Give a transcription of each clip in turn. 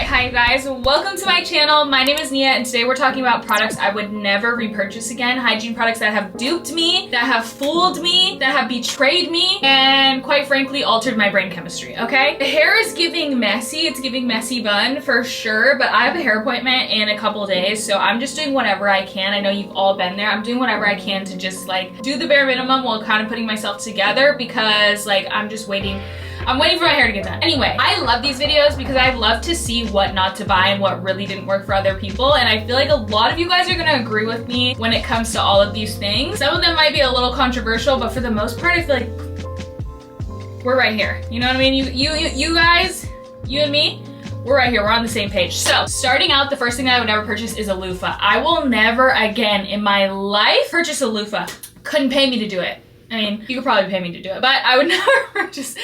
Hi guys, welcome to my channel. My name is Nia and today we're talking about products I would never repurchase again. Hygiene products that have duped me, that have fooled me, that have betrayed me, and quite frankly altered my brain chemistry, okay? The hair is giving messy, it's giving messy bun for sure, but I have a hair appointment in a couple days, so I'm just doing whatever I can. I know you've all been there. I'm doing whatever I can to just like do the bare minimum while kind of putting myself together because like I'm just waiting. I'm waiting for my hair to get done. Anyway, I love these videos because I love to see what not to buy and what really didn't work for other people. And I feel like a lot of you guys are gonna agree with me when it comes to all of these things. Some of them might be a little controversial, but for the most part, I feel like we're right here. You know what I mean? You guys, you and me, we're right here, we're on the same page. So starting out, the first thing that I would never purchase is a loofah. I will never again in my life purchase a loofah. Couldn't pay me to do it. I mean, you could probably pay me to do it, but I would never purchase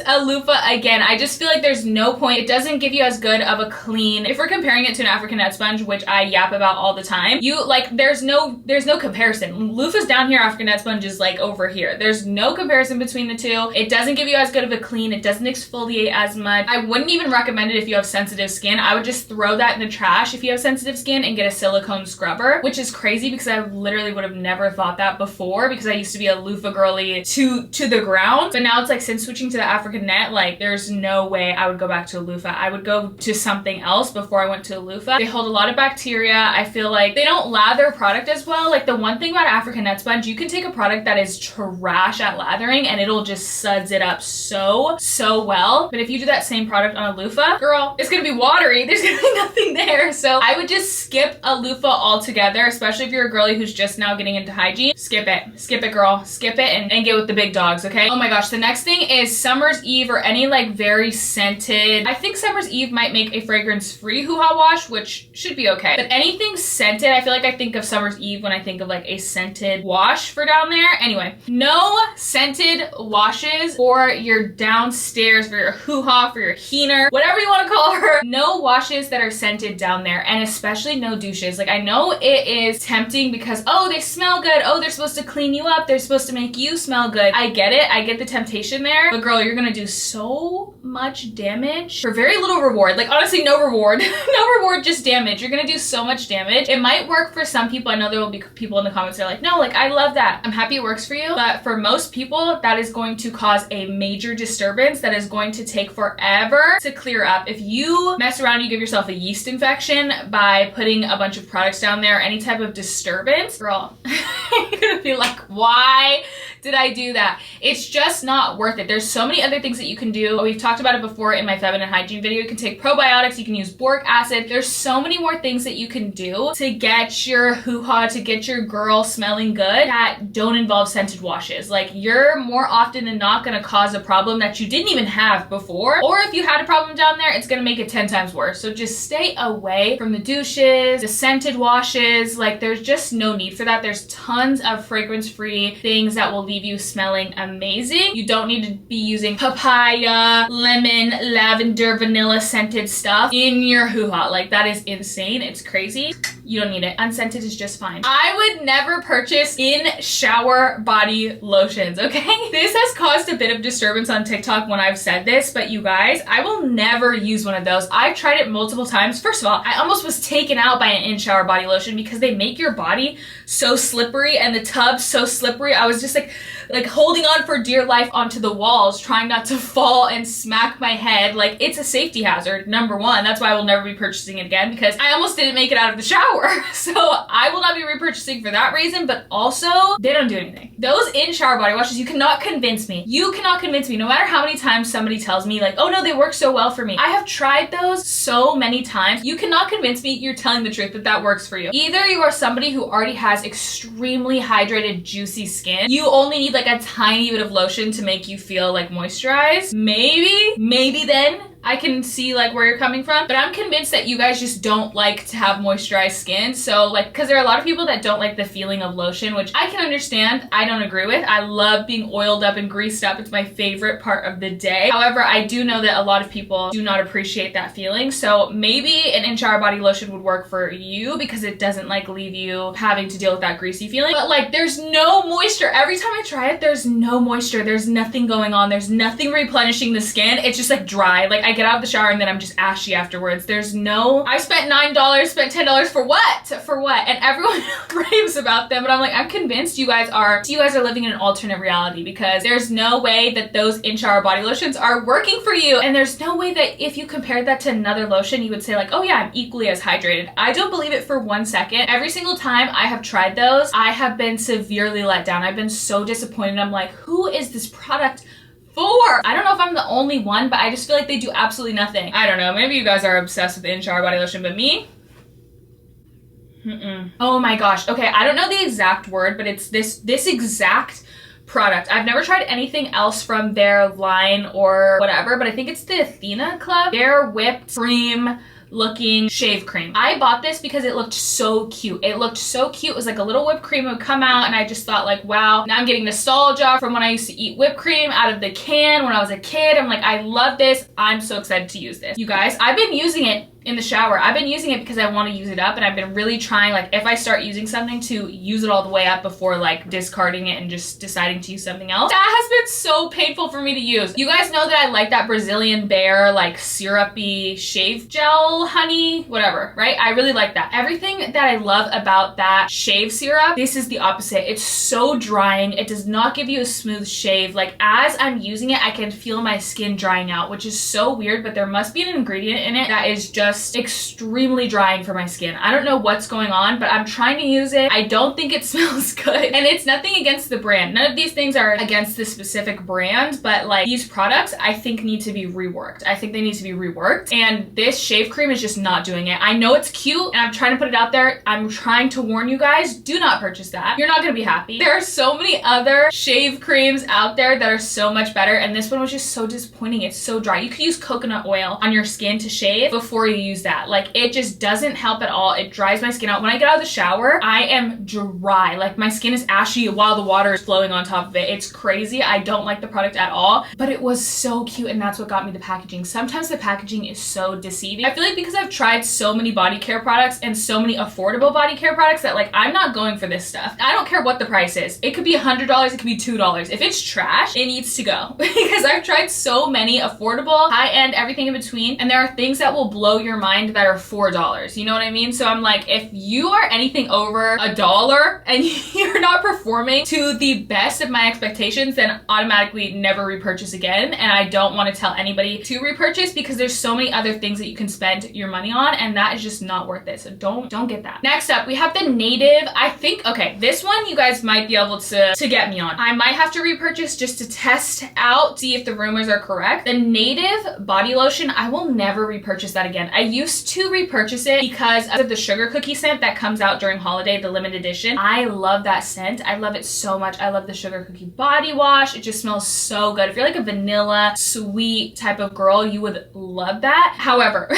a loofah again. I just feel like there's no point. It doesn't give you as good of a clean, if we're comparing it to an African net sponge, which I yap about all the time, there's no comparison. Loofah's down here, African net sponge is like over here. There's no comparison between the two. It doesn't give you as good of a clean. It doesn't exfoliate as much. I wouldn't even recommend it if you have sensitive skin. I would just throw that in the trash if you have sensitive skin and get a silicone scrubber, which is crazy because I literally would have never thought that before, because I used to be a loofah girly to the ground, but now it's like since switching to the African net, like there's no way I would go back to a loofah. I would go to something else before I went to a loofah. They hold a lot of bacteria. I feel like they don't lather product as well. Like the one thing about African net sponge, you can take a product that is trash at lathering and it'll just suds it up so well. But if you do that same product on a loofah, girl, it's gonna be watery. There's gonna be nothing there. So I would just skip a loofah altogether, especially if you're a girly who's just now getting into hygiene. Skip it, girl. Skip it and get with the big dogs, okay? Oh my gosh, the next thing is Summer's Eve or any like very scented. I think Summer's Eve might make a fragrance-free hoo-ha wash, which should be okay. But anything scented, I feel like I think of Summer's Eve when I think of like a scented wash for down there. Anyway, no scented washes for your downstairs, for your hoo-ha, for your heener, whatever you want to call her. No washes that are scented down there, and especially no douches. Like I know it is tempting because, oh, they smell good. Oh, they're supposed to clean you up. They're supposed to make you smell good. I get it. I get the temptation there. But girl, you're gonna do so much damage for very little reward. Like honestly, no reward. No reward, just damage. You're gonna do so much damage. It might work for some people. I know there will be people in the comments that are like, no, like I love that. I'm happy it works for you. But for most people, that is going to cause a major disturbance that is going to take forever to clear up. If you mess around, you give yourself a yeast infection by putting a bunch of products down there, any type of disturbance, girl, you're gonna be like, why did I do that? It's just not worth it. There's so many other things that you can do. We've talked about it before in my feminine hygiene video. You can take probiotics, you can use boric acid. There's so many more things that you can do to get your hoo-ha, to get your girl smelling good that don't involve scented washes. Like you're more often than not gonna cause a problem that you didn't even have before. Or if you had a problem down there, it's gonna make it 10 times worse. So just stay away from the douches, the scented washes. Like there's just no need for that. There's tons of fragrance-free things that will leave you smelling amazing. You don't need to be using papaya, lemon, lavender, vanilla scented stuff in your hoo-ha. Like that is insane. It's crazy. You don't need it. Unscented is just fine. I would never purchase in shower body lotions, okay? This has caused a bit of disturbance on TikTok when I've said this, but you guys, I will never use one of those. I've tried it multiple times. First of all, I almost was taken out by an in-shower body lotion because they make your body so slippery and the tub so slippery. I was just like holding on for dear life onto the walls, trying not to fall and smack my head. Like it's a safety hazard, number one. That's why I will never be purchasing it again, because I almost didn't make it out of the shower. So I will not be repurchasing for that reason, but also they don't do anything. Those in-shower body washes, you cannot convince me. You cannot convince me, no matter how many times somebody tells me like, oh no, they work so well for me. I have tried those so many times. You cannot convince me you're telling the truth that that works for you. Either you are somebody who already has extremely hydrated, juicy skin. You only need like a tiny bit of lotion to make you feel like moisturized. Maybe then I can see like where you're coming from, but I'm convinced that you guys just don't like to have moisturized skin. So like, because there are a lot of people that don't like the feeling of lotion, which I can understand. I don't agree with. I love being oiled up and greased up. It's my favorite part of the day. However, I do know that a lot of people do not appreciate that feeling. So maybe an in-shower body lotion would work for you because it doesn't like leave you having to deal with that greasy feeling. But like, there's no moisture. Every time I try it, there's no moisture. There's nothing going on. There's nothing replenishing the skin. It's just like dry. Like I I get out of the shower and then I'm just ashy afterwards. There's no, I spent $9, spent $10 for what? For what? And everyone raves about them, but I'm like, I'm convinced you guys are living in an alternate reality, because there's no way that those in-shower body lotions are working for you. And there's no way that if you compared that to another lotion, you would say like, oh yeah, I'm equally as hydrated. I don't believe it for 1 second. Every single time I have tried those, I have been severely let down. I've been so disappointed. I'm like, who is this product for? I don't know if I'm the only one, but I just feel like they do absolutely nothing. I don't know, maybe you guys are obsessed with the in-shower body lotion, but me? Oh my gosh. Okay, I don't know the exact word, but it's this exact product. I've never tried anything else from their line or whatever, but I think it's the Athena Club. Their whipped cream looking shave cream. I bought this because it looked so cute. It looked so cute. It was like a little whipped cream would come out, and I just thought like, wow, now I'm getting nostalgia from when I used to eat whipped cream out of the can when I was a kid. I'm like, I love this. I'm so excited to use this. You guys, I've been using it in the shower. I've been using it because I want to use it up, and I've been really trying, like, if I start using something, to use it all the way up before like discarding it and just deciding to use something else. That has been so painful for me to use. You guys know that I like that Brazilian Bear like syrupy shave gel honey whatever, right? I really like that. Everything that I love about that shave syrup, this is the opposite. It's so drying. It does not give you a smooth shave. Like, as I'm using it, I can feel my skin drying out, which is so weird, but there must be an ingredient in it that is just extremely drying for my skin. I don't know what's going on, but I'm trying to use it. I don't think it smells good, and it's nothing against the brand. None of these things are against the specific brand, but like, these products I think need to be reworked. I think they need to be reworked, and this shave cream is just not doing it. I know it's cute, and I'm trying to put it out there. I'm trying to warn you guys, do not purchase that. You're not gonna be happy. There are so many other shave creams out there that are so much better, and this one was just so disappointing. It's so dry. You could use coconut oil on your skin to shave before you use that. Like, it just doesn't help at all. It dries my skin out. When I get out of the shower, I am dry. Like, my skin is ashy while the water is flowing on top of it. It's crazy. I don't like the product at all, but it was so cute, and that's what got me the packaging. Sometimes the packaging is so deceiving. I feel like because I've tried so many body care products and so many affordable body care products that like, I'm not going for this stuff. I don't care what the price is. It could be $100, it could be $2. If it's trash, it needs to go. Because I've tried so many affordable, high-end, everything in between, and there are things that will blow your mind that are $4. You know what I mean? So I'm like, if you are anything over $1 and you're not performing to the best of my expectations, then automatically never repurchase again. And I don't want to tell anybody to repurchase, because there's so many other things that you can spend your money on, and that is just not worth it. So don't get that. Next up, we have the Native. I think, okay, this one you guys might be able to get me on. I might have to repurchase just to test out, see if the rumors are correct. The Native body lotion, I will never repurchase that again. I used to repurchase it because of the sugar cookie scent that comes out during holiday, the limited edition. I love that scent. I love it so much. I love the sugar cookie body wash. It just smells so good. If you're like a vanilla, sweet type of girl, you would love that. However,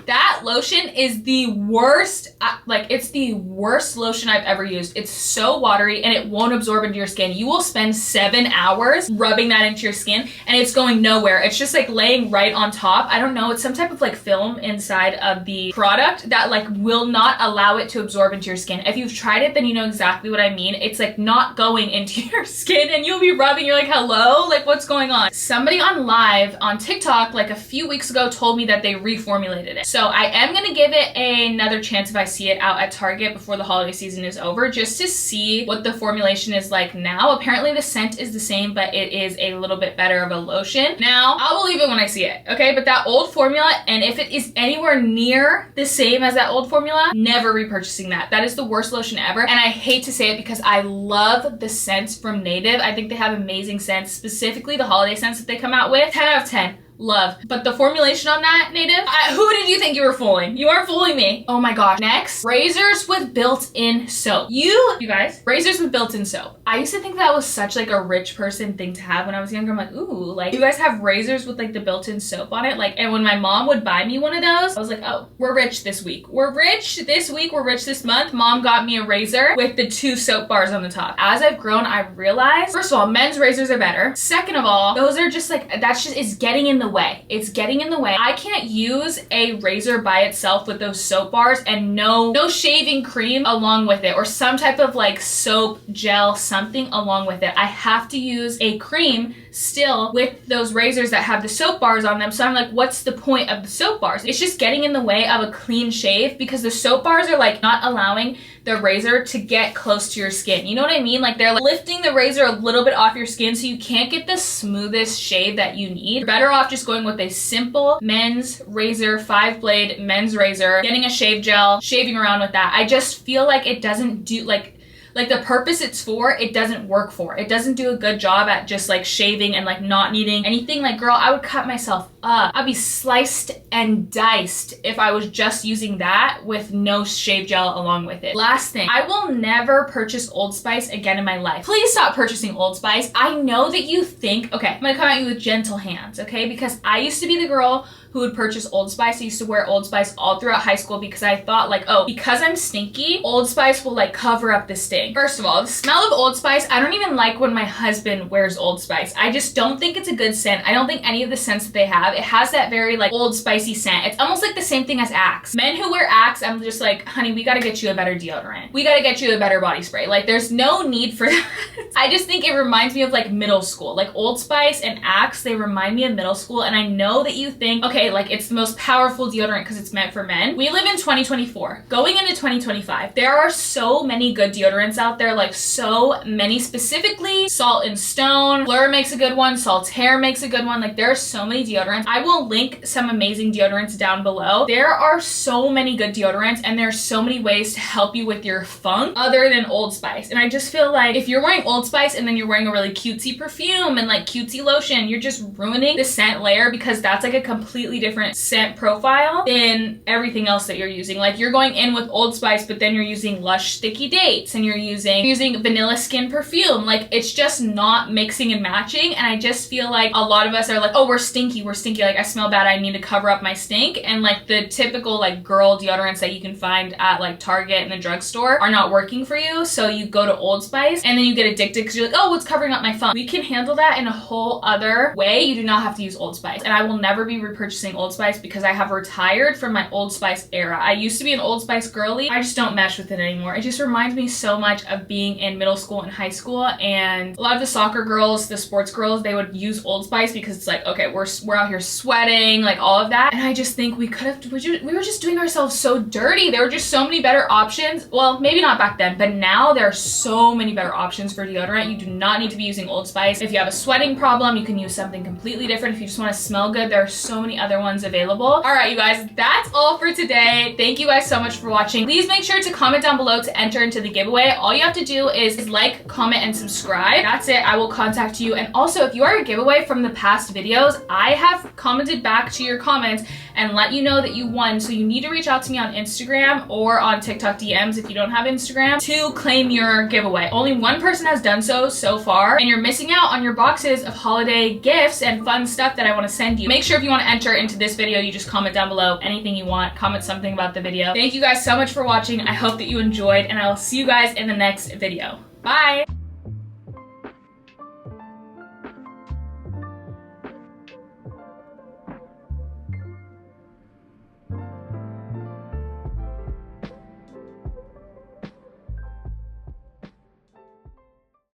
that lotion is the worst. Like, it's the worst lotion I've ever used. It's so watery, and it won't absorb into your skin. You will spend 7 hours rubbing that into your skin, and it's going nowhere. It's just like laying right on top. I don't know. It's some type of like film inside of the product that like will not allow it to absorb into your skin. If you've tried it, then you know exactly what I mean. It's like not going into your skin, and you'll be rubbing. You're like, hello? Like, what's going on? Somebody on live on TikTok like a few weeks ago told me that they reformulated it. So I am gonna give it another chance if I see it out at Target before the holiday season is over, just to see what the formulation is like now. Apparently the scent is the same, but it is a little bit better of a lotion. Now, I'll believe it when I see it, okay? But that old formula, and if it is anywhere near the same as that old formula, never repurchasing that. That is the worst lotion ever. And I hate to say it because I love the scents from Native. I think they have amazing scents, specifically the holiday scents that they come out with. 10 out of 10. Love. But the formulation on that, Native, who did you think you were fooling? You aren't fooling me. Oh my gosh. Next, razors with built-in soap. You guys, razors with built-in soap. I used to think that was such like a rich person thing to have when I was younger. I'm like, ooh, like, you guys have razors with like the built-in soap on it? Like, and when my mom would buy me one of those, I was like, oh, we're rich this week. We're rich this week. We're rich this month. Mom got me a razor with the 2 soap bars on the top. As I've grown, I've realized, first of all, men's razors are better. Second of all, those are just like, that's just, it's getting in the way. It's getting in the way. I can't use a razor by itself with those soap bars and no shaving cream along with it, or some type of like soap, gel, something along with it. I have to use a cream still with those razors that have the soap bars on them. So I'm like, what's the point of the soap bars? It's just getting in the way of a clean shave because the soap bars are like not allowing the razor to get close to your skin. You know what I mean? Like they're like lifting the razor a little bit off your skin so you can't get the smoothest shave that you need. You're better off just going with a simple men's razor, 5-blade men's razor, getting a shave gel, shaving around with that. I just feel like it doesn't do like the purpose it's for, it doesn't work for. It doesn't do a good job at just like shaving and like not needing anything. Like girl, I would cut myself up. I'd be sliced and diced if I was just using that with no shave gel along with it. Last thing, I will never purchase Old Spice again in my life. Please stop purchasing Old Spice. I know that you think, okay, I'm gonna come at you with gentle hands, okay? Because I used to be the girl who would purchase Old Spice. I used to wear Old Spice all throughout high school because I thought like, oh, because I'm stinky, Old Spice will like cover up the stink. First of all, the smell of Old Spice, I don't even like when my husband wears Old Spice. I just don't think it's a good scent. I don't think any of the scents that they have, it has that very like Old Spicey scent. It's almost like the same thing as Axe. Men who wear Axe, I'm just like, honey, we gotta get you a better deodorant. We gotta get you a better body spray. Like there's no need for that. I just think it reminds me of like middle school. Like Old Spice and Axe, they remind me of middle school. And I know that you think, okay, like it's the most powerful deodorant because it's meant for men. We live in 2024. Going into 2025, there are so many good deodorants out there, like so many, specifically Salt and Stone. Blur makes a good one. Saltair makes a good one. Like there are so many deodorants. I will link some amazing deodorants down below. There are so many good deodorants and there's so many ways to help you with your funk other than Old Spice. And I just feel like if you're wearing Old Spice and then you're wearing a really cutesy perfume and like cutesy lotion, you're just ruining the scent layer because that's like a completely different scent profile than everything else that you're using. Like you're going in with Old Spice, but then you're using Lush Sticky Dates and you're using Vanilla Skin perfume. Like it's just not mixing and matching. And I just feel like a lot of us are like, oh, we're stinky. Like I smell bad. I need to cover up my stink. And like the typical like girl deodorants that you can find at like Target and the drugstore are not working for you. So you go to Old Spice and then you get addicted because you're like, oh, what's covering up my funk? We can handle that in a whole other way. You do not have to use Old Spice. And I will never be repurchasing Old Spice because I have retired from my Old Spice era. I used to be an Old Spice girly. I just don't mesh with it anymore. It just reminds me so much of being in middle school and high school. And a lot of the soccer girls, the sports girls, they would use Old Spice because it's like, okay, we're out here sweating, like all of that. And I just think we were just doing ourselves so dirty. There were just so many better options. Well, maybe not back then, but now there are so many better options for deodorant. You do not need to be using Old Spice. If you have a sweating problem, you can use something completely different. If you just want to smell good, there are so many other ones available. All right, you guys, that's all for today. Thank you guys so much for watching. Please make sure to comment down below to enter into the giveaway. All you have to do is like, comment, and subscribe. That's it. I will contact you. And also, if you are a giveaway from the past videos, I have commented back to your comments and let you know that you won. So you need to reach out to me on Instagram or on TikTok DMs if you don't have Instagram to claim your giveaway. Only one person has done so far, and you're missing out on your boxes of holiday gifts and fun stuff that I want to send you. Make sure if you want to enter into this video, you just comment down below anything you want. Comment something about the video. Thank you guys so much for watching. I hope that you enjoyed, and I will see you guys in the next video. Bye!